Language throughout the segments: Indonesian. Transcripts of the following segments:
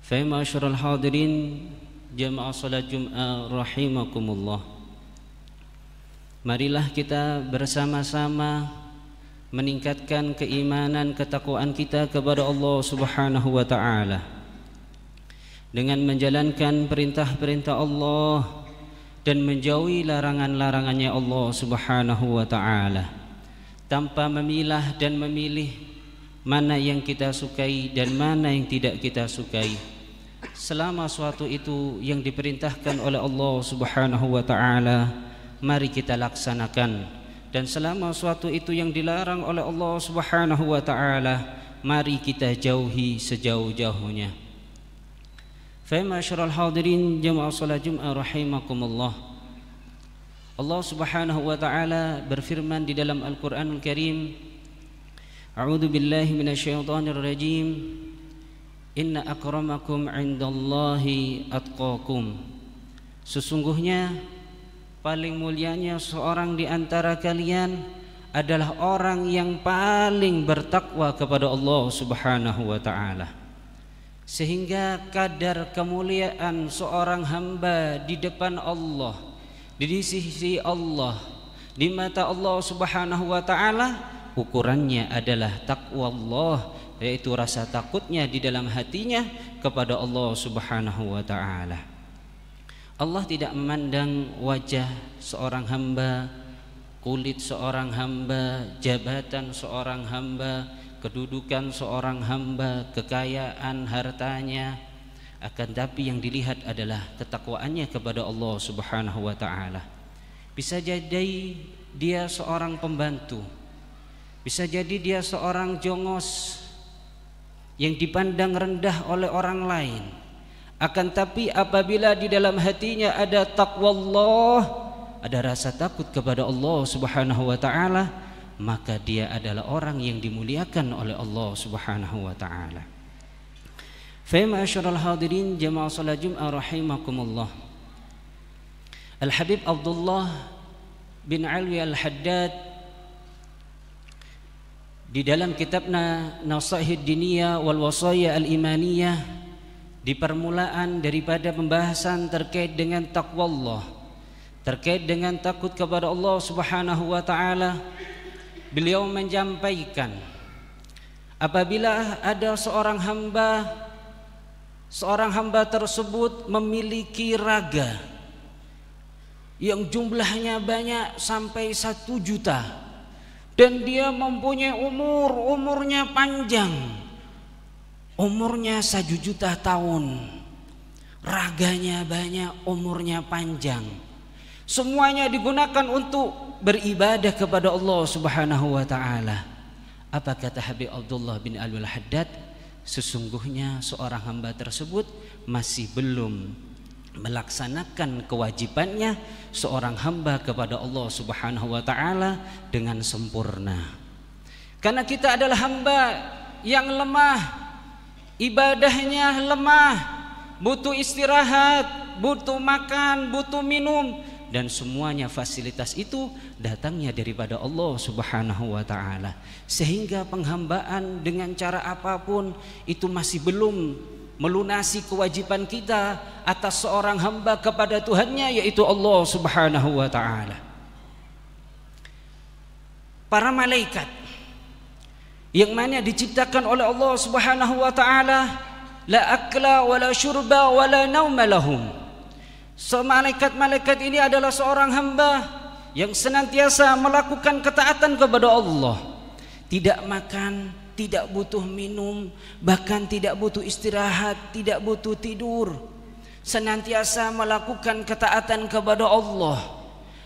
Fa ma'asyiral hadirin jamaah salat Jumat rahimakumullah. Marilah kita bersama-sama meningkatkan keimanan ketakwaan kita kepada Allah Subhanahu wa taala dengan menjalankan perintah-perintah Allah dan menjauhi larangan-larangannya Allah Subhanahu wa taala, tanpa memilah dan memilih mana yang kita sukai dan mana yang tidak kita sukai. Selama suatu itu yang diperintahkan oleh Allah Subhanahu wa taala, mari kita laksanakan, dan selama suatu itu yang dilarang oleh Allah Subhanahu wa taala, mari kita jauhi sejauh-jauhnya. Fa ma'asyiral hadirin jamaah salat Jumat rahimakumullah. Allah Subhanahu wa taala berfirman di dalam Al-Qur'anul Karim, A'udzu billahi minasyaitonir rajim. Inna akramakum 'indallahi atqakum. Sesungguhnya paling mulianya seorang di antara kalian adalah orang yang paling bertakwa kepada Allah Subhanahu wa taala. Sehingga kadar kemuliaan seorang hamba di depan Allah, di sisi Allah, di mata Allah Subhanahu wa taala, ukurannya adalah takwa Allah, yaitu rasa takutnya di dalam hatinya kepada Allah Subhanahu wa taala. Allah tidak memandang wajah seorang hamba, kulit seorang hamba, jabatan seorang hamba, kedudukan seorang hamba, kekayaan hartanya, akan tapi yang dilihat adalah ketakwaannya kepada Allah Subhanahu wa taala. Bisa jadi dia seorang pembantu, bisa jadi dia seorang jongos yang dipandang rendah oleh orang lain, akan tapi apabila di dalam hatinya ada takwa Allah, ada rasa takut kepada Allah Subhanahu wa taala, maka dia adalah orang yang dimuliakan oleh Allah Subhanahu wa taala. Fa ma'asyiral hadirin jamaah salat Jumat rahimakumullah. Al-Habib Abdullah bin Alwi Al-Haddad di dalam kitabnya Nasaihid Diniyah wal Wasaya Al-Imaniyah, di permulaan daripada pembahasan terkait dengan takwa Allah, terkait dengan takut kepada Allah Subhanahu wa taala, beliau menyampaikan, apabila ada seorang hamba tersebut memiliki raga yang jumlahnya banyak sampai 1 juta, dan dia mempunyai umurnya panjang, umurnya 1 juta tahun, raganya banyak, umurnya panjang, semuanya digunakan untuk beribadah kepada Allah Subhanahu wa taala. Apa kata Habib Abdullah bin Alwi Al-Haddad? Sesungguhnya seorang hamba tersebut masih belum melaksanakan kewajibannya seorang hamba kepada Allah Subhanahu wa taala dengan sempurna. Karena kita adalah hamba yang lemah, ibadahnya lemah, butuh istirahat, butuh makan, butuh minum, dan semuanya fasilitas itu datangnya daripada Allah Subhanahu wa taala. Sehingga penghambaan dengan cara apapun itu masih belum melunasi kewajiban kita atas seorang hamba kepada Tuhannya, yaitu Allah Subhanahu wa taala. Para malaikat yang mana diciptakan oleh Allah Subhanahu wa taala, la akla wala syurba wala nauma lahum. Malaikat-malaikat ini adalah seorang hamba yang senantiasa melakukan ketaatan kepada Allah, tidak makan, tidak butuh minum, bahkan tidak butuh istirahat, tidak butuh tidur, senantiasa melakukan ketaatan kepada Allah.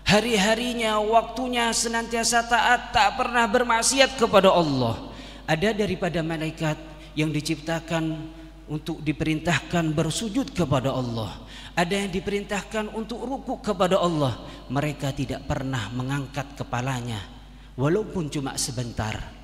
Hari-harinya, waktunya senantiasa taat, tak pernah bermaksiat kepada Allah. Ada daripada malaikat yang diciptakan untuk diperintahkan bersujud kepada Allah, ada yang diperintahkan untuk rukuk kepada Allah. Mereka tidak pernah mengangkat kepalanya walaupun cuma sebentar.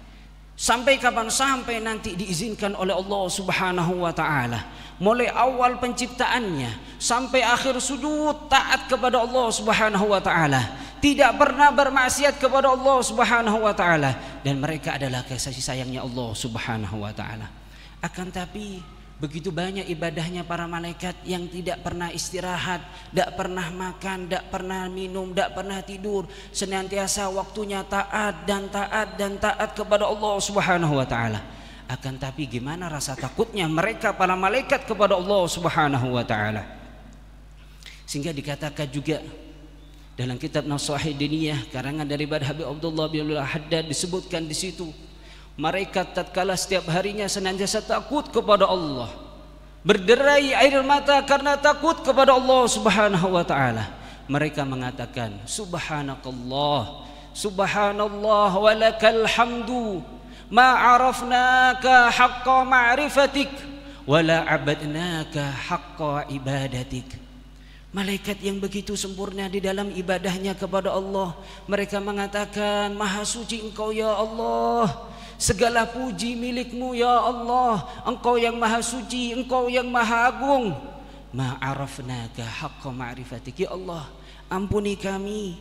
Sampai kapan? Sampai nanti diizinkan oleh Allah Subhanahu wa taala. Mulai awal penciptaannya sampai akhir sujud taat kepada Allah Subhanahu wa taala, tidak pernah bermaksiat kepada Allah Subhanahu wa taala, dan mereka adalah kasih sayangnya Allah Subhanahu wa taala. Akan tapi Begitu banyak ibadahnya para malaikat yang tidak pernah istirahat, tidak pernah makan, tidak pernah minum, tidak pernah tidur, senantiasa waktunya taat dan taat dan taat kepada Allah Subhanahu wa taala. Akan tapi gimana rasa takutnya mereka para malaikat kepada Allah Subhanahu wa taala? Sehingga dikatakan juga dalam kitab Nashihah Diniyah karangan daripada Habib Abdullah bin Al-Haddad disebutkan di situ, malaikat tatkala setiap harinya senantiasa takut kepada Allah, berderai air mata karena takut kepada Allah Subhanahu wa taala. Mereka mengatakan, subhanakallah, subhanallah walakal hamdu, ma arafnaka haqqa ma'rifatik wala abadnaka haqqa ibadatik. Malaikat yang begitu sempurna di dalam ibadahnya kepada Allah, mereka mengatakan, maha suci Engkau ya Allah, segala puji milikmu ya Allah, Engkau yang maha suci, Engkau yang maha agung. Ma'arafnaka haqqa ma'rifatik, ya Allah ampuni kami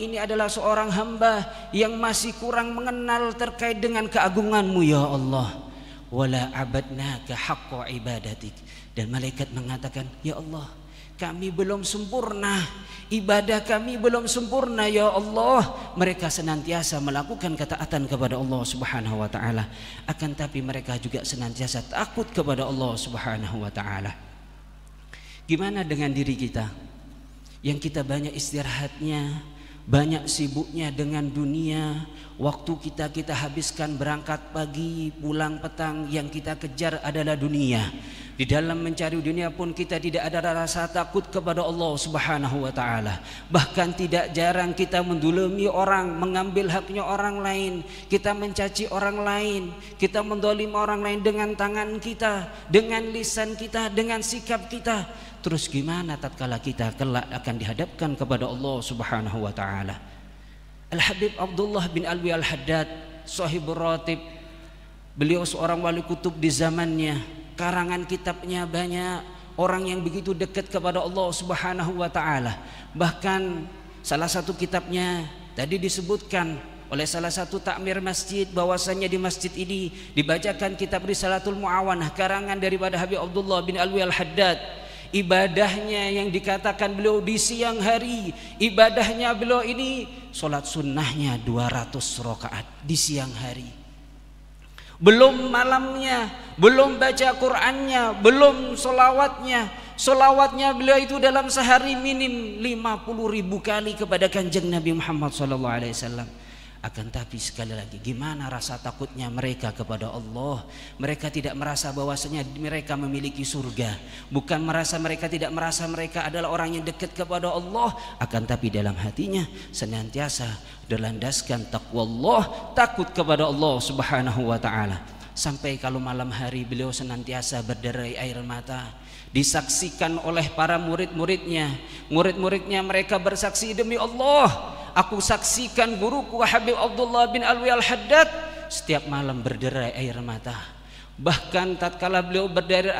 ini adalah seorang hamba yang masih kurang mengenal terkait dengan keagunganmu ya Allah. Wala abadnaka haqqa ibadatik. Dan malaikat mengatakan, ya Allah kami belum sempurna, ibadah kami belum sempurna ya Allah. Mereka senantiasa melakukan ketaatan kepada Allah Subhanahu wa taala, akan tapi mereka juga senantiasa takut kepada Allah Subhanahu wa taala. Gimana dengan diri kita yang kita banyak istirahatnya, banyak sibuknya dengan dunia, waktu kita habiskan berangkat pagi pulang petang, yang kita kejar adalah dunia. Di dalam mencari dunia pun kita tidak ada rasa takut kepada Allah Subhanahu wa taala. Bahkan tidak jarang kita mendulumi orang, mengambil haknya orang lain, kita mencaci orang lain, kita mendolim orang lain dengan tangan kita, dengan lisan kita, dengan sikap kita. Terus gimana tatkala kita kelak akan dihadapkan kepada Allah Subhanahu wa taala? Al-Habib Abdullah bin Alwi Al-Haddad, Shahibur Ratib, beliau seorang wali kutub di zamannya. Karangan kitabnya banyak, orang yang begitu dekat kepada Allah Subhanahu wa taala. Bahkan salah satu kitabnya tadi disebutkan oleh salah satu takmir masjid bahwasanya di masjid ini dibacakan kitab Risalatul Muawanah karangan daripada Habib Abdullah bin Alwi Al-Haddad. Ibadahnya yang dikatakan beliau di siang hari, ibadahnya beliau ini solat sunnahnya 200 rakaat di siang hari. Belum malamnya, belum baca Qur'annya, belum solawatnya. Solawatnya beliau itu dalam sehari minim 50.000 kali kepada kanjeng Nabi Muhammad SAW. Akan tapi sekali lagi, gimana rasa takutnya mereka kepada Allah? Mereka tidak merasa bahwasanya mereka memiliki surga. Bukan mereka tidak merasa mereka adalah orang yang dekat kepada Allah. Akan tapi dalam hatinya senantiasa berlandaskan takwa Allah, takut kepada Allah Subhanahu wa taala. Sampai kalau malam hari beliau senantiasa berderai air mata, disaksikan oleh para murid-muridnya. Murid-muridnya mereka bersaksi, demi Allah, aku saksikan guruku Habib Abdullah bin Alwi Al-Haddad setiap malam berderai air mata. Bahkan tatkala beliau berderai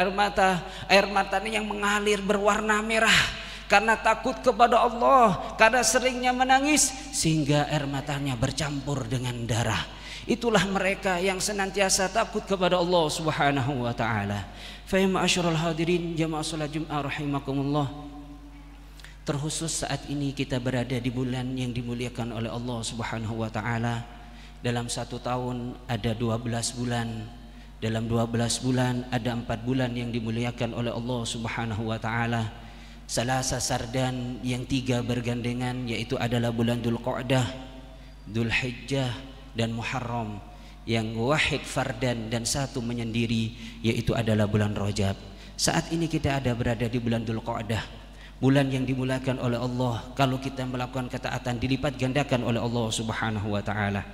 air matanya yang mengalir berwarna merah karena takut kepada Allah, karena seringnya menangis sehingga air matanya bercampur dengan darah. Itulah mereka yang senantiasa takut kepada Allah Subhanahu wa taala. Fa ya ma'asyiral hadirin jamaah salat Jumat rahimakumullah. Terkhusus saat ini kita berada di bulan yang dimuliakan oleh Allah Subhanahu wa taala. Dalam satu tahun ada 12 bulan. Dalam 12 bulan ada 4 bulan yang dimuliakan oleh Allah Subhanahu wa taala. Salasa sardan yang 3 bergandengan, yaitu adalah bulan Dzulqa'dah, Dzulhijjah dan Muharram, yang wahid fardan dan satu menyendiri, yaitu adalah bulan Rajab. Saat ini kita ada berada di bulan Dzulqa'dah, bulan yang dimuliakan oleh Allah. Kalau kita melakukan ketaatan dilipat gandakan oleh Allah Subhanahu wa taala.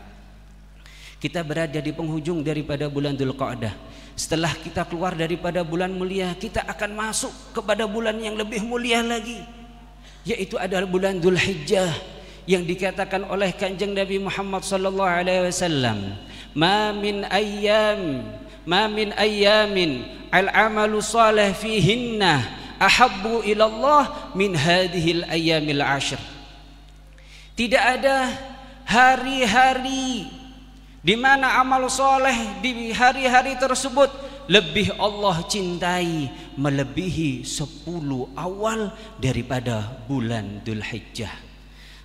Kita berada di penghujung daripada bulan Dzulqa'dah. Setelah kita keluar daripada bulan mulia, kita akan masuk kepada bulan yang lebih mulia lagi, yaitu adalah bulan Dzulhijjah, yang dikatakan oleh kanjeng Nabi Muhammad sallallahu alaihi wasallam, ma min ayyamin al-amalu salih fihinna ahabbu ila Allah min hadhil ayyamil ashr. Tidak ada hari-hari di mana amal soleh di hari-hari tersebut lebih Allah cintai melebihi 10 awal daripada bulan Dzulhijjah.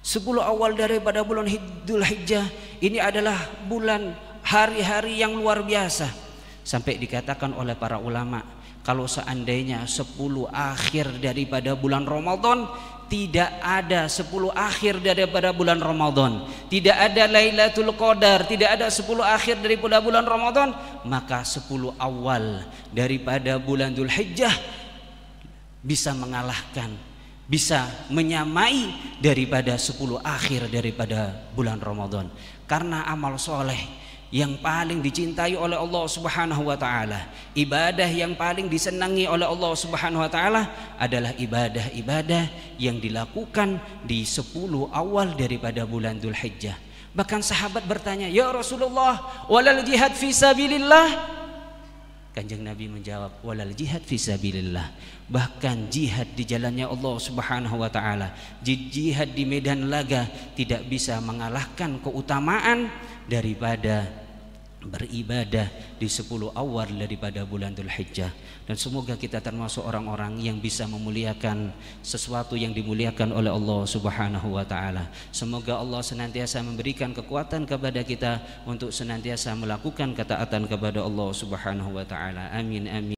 10 awal daripada bulan Dzulhijjah ini adalah bulan hari-hari yang luar biasa. Sampai dikatakan oleh para ulama, kalau seandainya 10 akhir daripada bulan Ramadan, tidak ada 10 akhir daripada bulan Ramadan, tidak ada Lailatul Qadar, tidak ada 10 akhir daripada bulan Ramadan, maka 10 awal daripada bulan Dzulhijjah bisa mengalahkan, bisa menyamai daripada 10 akhir daripada bulan Ramadan. Karena amal soleh yang paling dicintai oleh Allah Subhanahu wa taala, ibadah yang paling disenangi oleh Allah Subhanahu wa taala adalah ibadah-ibadah yang dilakukan di 10 awal daripada bulan Dzulhijjah. Bahkan sahabat bertanya, "Ya Rasulullah, walal jihad fi sabilillah?" Kanjeng Nabi menjawab, "Walal jihad fi sabilillah." Bahkan jihad di jalannya Allah Subhanahu wa taala, jihad di medan laga tidak bisa mengalahkan keutamaan daripada beribadah di 10 awal daripada bulan Dzulhijjah. Dan semoga kita termasuk orang-orang yang bisa memuliakan sesuatu yang dimuliakan oleh Allah Subhanahu wa taala. Semoga Allah senantiasa memberikan kekuatan kepada kita untuk senantiasa melakukan ketaatan kepada Allah Subhanahu wa taala. Amin amin.